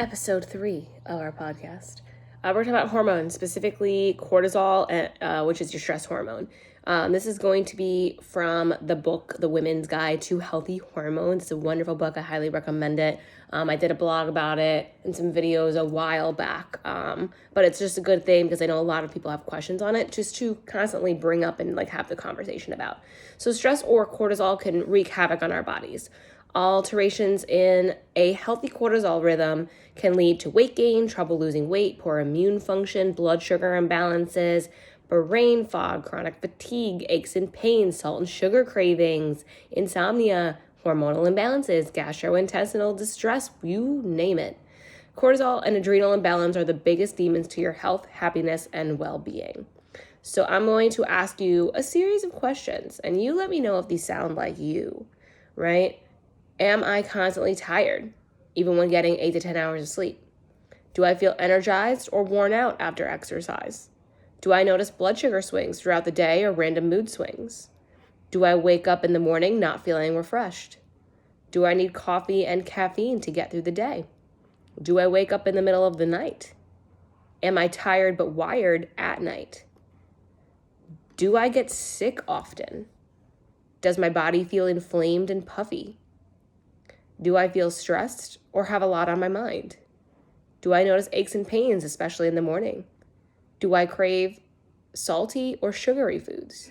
episode 3 of our podcast. We're talking about hormones, specifically cortisol, which is your stress hormone. This is going to be from the book, The Women's Guide to Healthy Hormones. It's a wonderful book. I highly recommend it. I did a blog about it and some videos a while back. But it's just a good thing because I know a lot of people have questions on it, just to constantly bring up and have the conversation about. So stress or cortisol can wreak havoc on our bodies. Alterations in a healthy cortisol rhythm can lead to weight gain, trouble losing weight, poor immune function, blood sugar imbalances, brain fog, chronic fatigue, aches and pains, salt and sugar cravings, insomnia, hormonal imbalances, gastrointestinal distress, you name it. Cortisol and adrenal imbalance are the biggest demons to your health, happiness, and well-being. So I'm going to ask you a series of questions, and you let me know if these sound like you, right? Am I constantly tired, even when getting 8 to 10 hours of sleep? Do I feel energized or worn out after exercise? Do I notice blood sugar swings throughout the day or random mood swings? Do I wake up in the morning not feeling refreshed? Do I need coffee and caffeine to get through the day? Do I wake up in the middle of the night? Am I tired but wired at night? Do I get sick often? Does my body feel inflamed and puffy? Do I feel stressed or have a lot on my mind? Do I notice aches and pains, especially in the morning? Do I crave salty or sugary foods?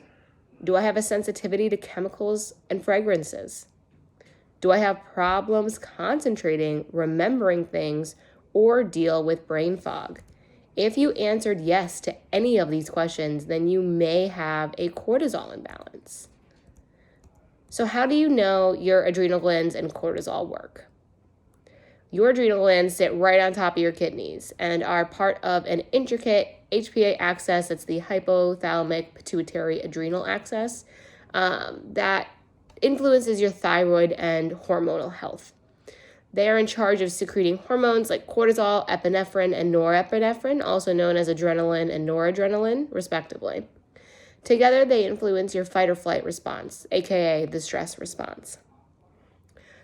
Do I have a sensitivity to chemicals and fragrances? Do I have problems concentrating, remembering things, or deal with brain fog? If you answered yes to any of these questions, then you may have a cortisol imbalance. So how do you know your adrenal glands and cortisol work? Your adrenal glands sit right on top of your kidneys and are part of an intricate HPA axis. That's the hypothalamic pituitary adrenal axis that influences your thyroid and hormonal health. They are in charge of secreting hormones like cortisol, epinephrine, and norepinephrine, also known as adrenaline and noradrenaline, respectively. Together, they influence your fight or flight response, aka the stress response.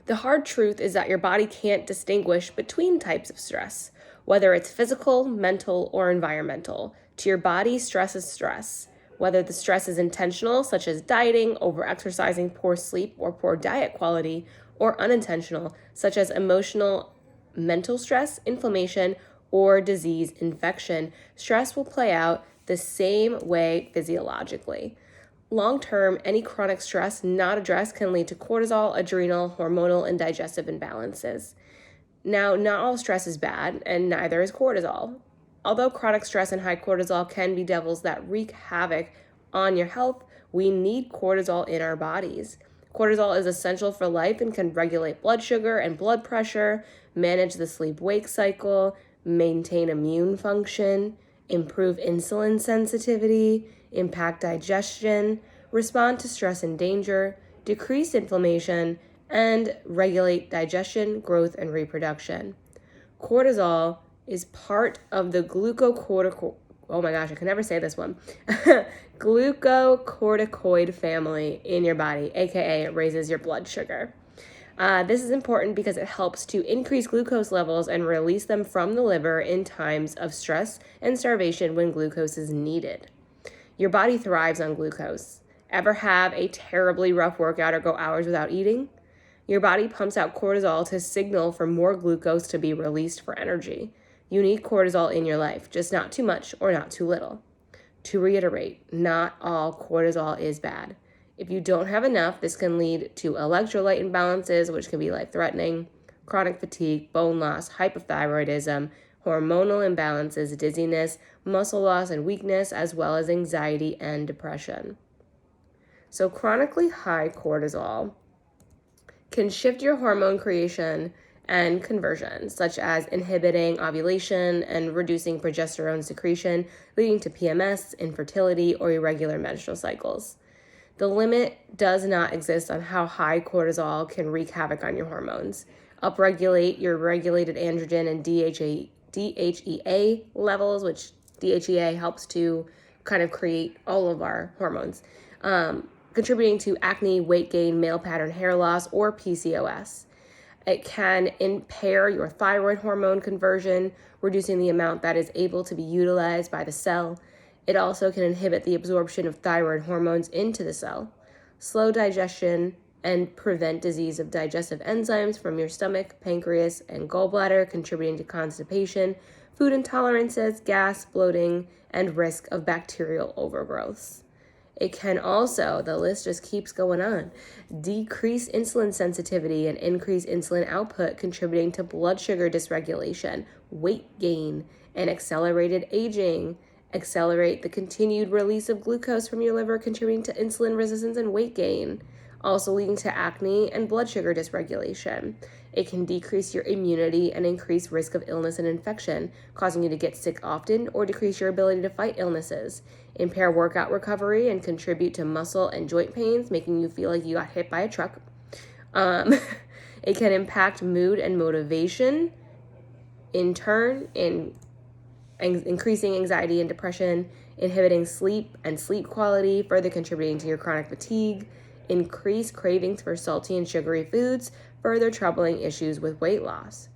The hard truth is that your body can't distinguish between types of stress, whether it's physical, mental, or environmental. To your body, stress is stress. Whether the stress is intentional, such as dieting, overexercising, poor sleep, or poor diet quality, or unintentional, such as emotional, mental stress, inflammation, or disease infection, stress will play out the same way physiologically. Long-term, any chronic stress not addressed can lead to cortisol, adrenal, hormonal, and digestive imbalances. Now, not all stress is bad, and neither is cortisol. Although chronic stress and high cortisol can be devils that wreak havoc on your health, we need cortisol in our bodies. Cortisol is essential for life and can regulate blood sugar and blood pressure, manage the sleep-wake cycle, maintain immune function, improve insulin sensitivity, impact digestion, respond to stress and danger, decrease inflammation, and regulate digestion, growth, and reproduction. Cortisol is part of the glucocorticoid family in your body, aka it raises your blood sugar. This is important because it helps to increase glucose levels and release them from the liver in times of stress and starvation when glucose is needed. Your body thrives on glucose. Ever have a terribly rough workout or go hours without eating? Your body pumps out cortisol to signal for more glucose to be released for energy. You need cortisol in your life, just not too much or not too little. To reiterate, not all cortisol is bad. If you don't have enough, this can lead to electrolyte imbalances, which can be life-threatening, chronic fatigue, bone loss, hypothyroidism, hormonal imbalances, dizziness, muscle loss and weakness, as well as anxiety and depression. So chronically high cortisol can shift your hormone creation and conversion, such as inhibiting ovulation and reducing progesterone secretion, leading to PMS, infertility, or irregular menstrual cycles. The limit does not exist on how high cortisol can wreak havoc on your hormones, upregulate your regulated androgen and DHEA levels, which DHEA helps to kind of create all of our hormones, contributing to acne, weight gain, male pattern hair loss, or PCOS. It can impair your thyroid hormone conversion, reducing the amount that is able to be utilized by the cell. It also can inhibit the absorption of thyroid hormones into the cell, slow digestion, and prevent disease of digestive enzymes from your stomach, pancreas, and gallbladder, contributing to constipation, food intolerances, gas, bloating, and risk of bacterial overgrowths. It can also, the list just keeps going on, decrease insulin sensitivity and increase insulin output, contributing to blood sugar dysregulation, weight gain, and accelerated aging. Accelerate the continued release of glucose from your liver, contributing to insulin resistance and weight gain, also leading to acne and blood sugar dysregulation. It can decrease your immunity and increase risk of illness and infection, causing you to get sick often or decrease your ability to fight illnesses. Impair workout recovery and contribute to muscle and joint pains, making you feel like you got hit by a truck. It can impact mood and motivation, in turn, increasing anxiety and depression, inhibiting sleep and sleep quality, further contributing to your chronic fatigue, increase cravings for salty and sugary foods, further troubling issues with weight loss.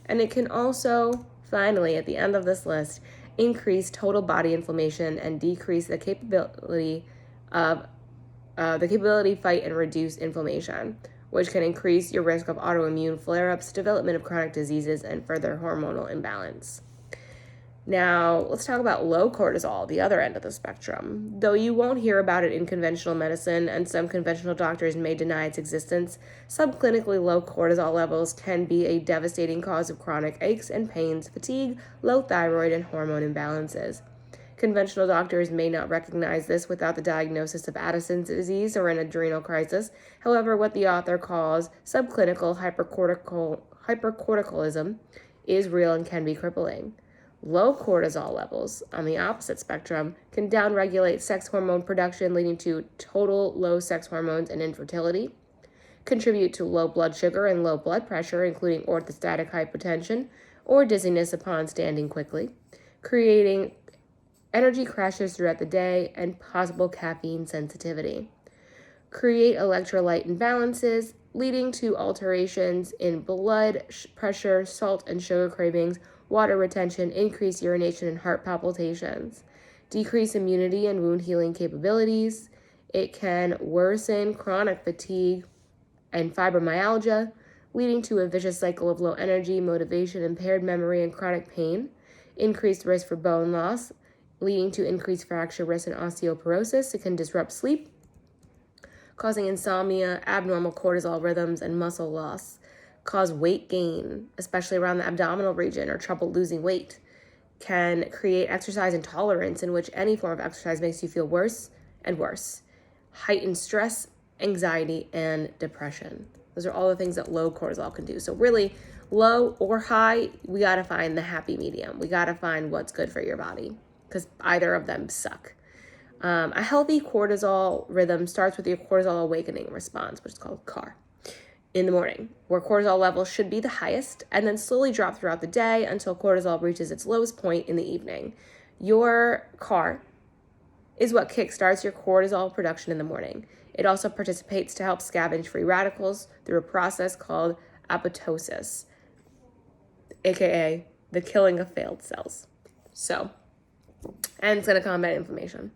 And it can also, finally, at the end of this list, increase total body inflammation and decrease the capability to fight and reduce inflammation, which can increase your risk of autoimmune flare-ups, development of chronic diseases, and further hormonal imbalance. Now, let's talk about low cortisol, the other end of the spectrum. Though you won't hear about it in conventional medicine, and some conventional doctors may deny its existence, subclinically low cortisol levels can be a devastating cause of chronic aches and pains, fatigue, low thyroid, and hormone imbalances. Conventional doctors may not recognize this without the diagnosis of Addison's disease or an adrenal crisis. However, what the author calls subclinical hypercorticolism is real and can be crippling. Low cortisol levels, on the opposite spectrum, can downregulate sex hormone production, leading to total low sex hormones and infertility, contribute to low blood sugar and low blood pressure, including orthostatic hypotension or dizziness upon standing quickly, creating energy crashes throughout the day and possible caffeine sensitivity, create electrolyte imbalances, leading to alterations in blood pressure, salt and sugar cravings, water retention, increase urination and heart palpitations, decrease immunity and wound healing capabilities. It can worsen chronic fatigue and fibromyalgia, leading to a vicious cycle of low energy, motivation, impaired memory, and chronic pain, increased risk for bone loss, leading to increased fracture risk and osteoporosis. It can disrupt sleep, causing insomnia, abnormal cortisol rhythms, and muscle loss, cause weight gain, especially around the abdominal region, or trouble losing weight, can create exercise intolerance, in which any form of exercise makes you feel worse and worse, heightened stress, anxiety, and depression. Those are all the things that low cortisol can do. So really, low or high, we got to find the happy medium. We got to find what's good for your body, because either of them suck. A healthy cortisol rhythm starts with your cortisol awakening response, which is called CAR, in the morning, where cortisol levels should be the highest, and then slowly drop throughout the day until cortisol reaches its lowest point in the evening. Your CAR is what kickstarts your cortisol production in the morning. It also participates to help scavenge free radicals through a process called apoptosis, aka the killing of failed cells. And it's going to combat inflammation.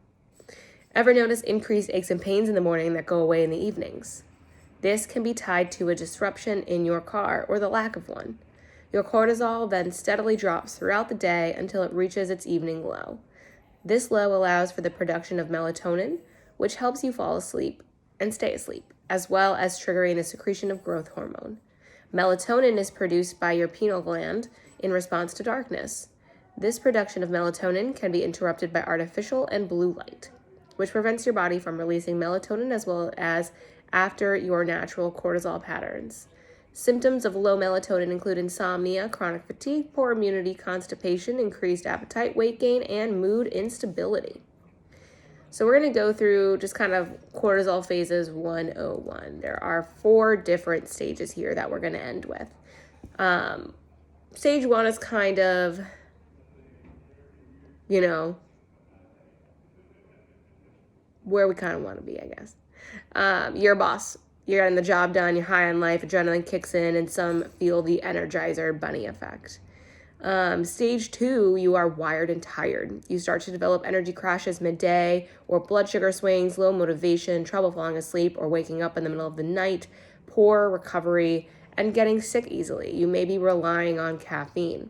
Ever notice increased aches and pains in the morning that go away in the evenings? This can be tied to a disruption in your CAR or the lack of one. Your cortisol then steadily drops throughout the day until it reaches its evening low. This low allows for the production of melatonin, which helps you fall asleep and stay asleep, as well as triggering the secretion of growth hormone. Melatonin is produced by your pineal gland in response to darkness. This production of melatonin can be interrupted by artificial and blue light, which prevents your body from releasing melatonin as well as after your natural cortisol patterns. Symptoms of low melatonin include insomnia, chronic fatigue, poor immunity, constipation, increased appetite, weight gain, and mood instability. So we're going to go through just kind of cortisol phases 101. There are 4 different stages here that we're going to end with. Stage 1 is kind of, where we kind of want to be, I guess. Your boss. you're getting the job done, you're high on life, adrenaline kicks in, and some feel the Energizer Bunny effect. Stage 2, you are wired and tired. You start to develop energy crashes midday, or blood sugar swings, low motivation, trouble falling asleep, or waking up in the middle of the night, poor recovery, and getting sick easily. You may be relying on caffeine.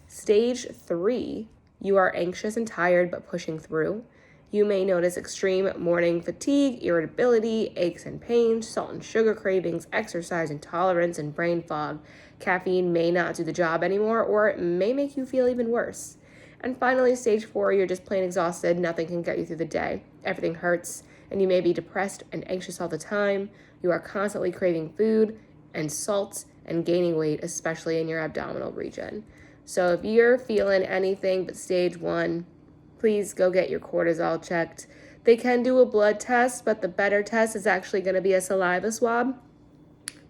Stage 3, you are anxious and tired but pushing through. You may notice extreme morning fatigue, irritability, aches and pains, salt and sugar cravings, exercise intolerance, and brain fog. Caffeine may not do the job anymore, or it may make you feel even worse. And finally, stage 4, you're just plain exhausted. Nothing can get you through the day. Everything hurts, and you may be depressed and anxious all the time. You are constantly craving food and salt and gaining weight, especially in your abdominal region. So if you're feeling anything but stage 1, please go get your cortisol checked. They can do a blood test, but the better test is actually going to be a saliva swab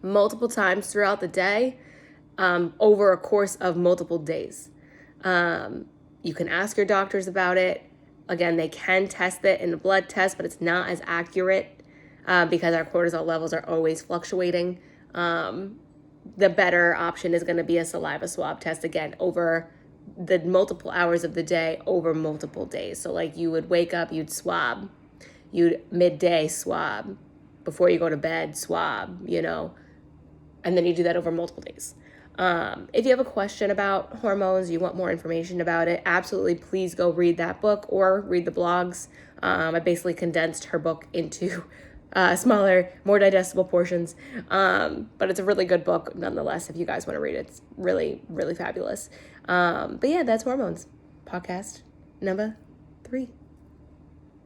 multiple times throughout the day, over a course of multiple days. You can ask your doctors about it. Again, they can test it in a blood test, but it's not as accurate because our cortisol levels are always fluctuating. The better option is going to be a saliva swab test, again, over the multiple hours of the day, over multiple days. So like you would wake up, you'd swab, you'd midday swab, before you go to bed swab, and then you do that over multiple days. If you have a question about hormones, you want more information about it, absolutely please go read that book or read the blogs. I basically condensed her book into smaller, more digestible portions. But it's a really good book nonetheless if you guys want to read it. It's really, really fabulous. But yeah, that's Hormones, podcast number 3.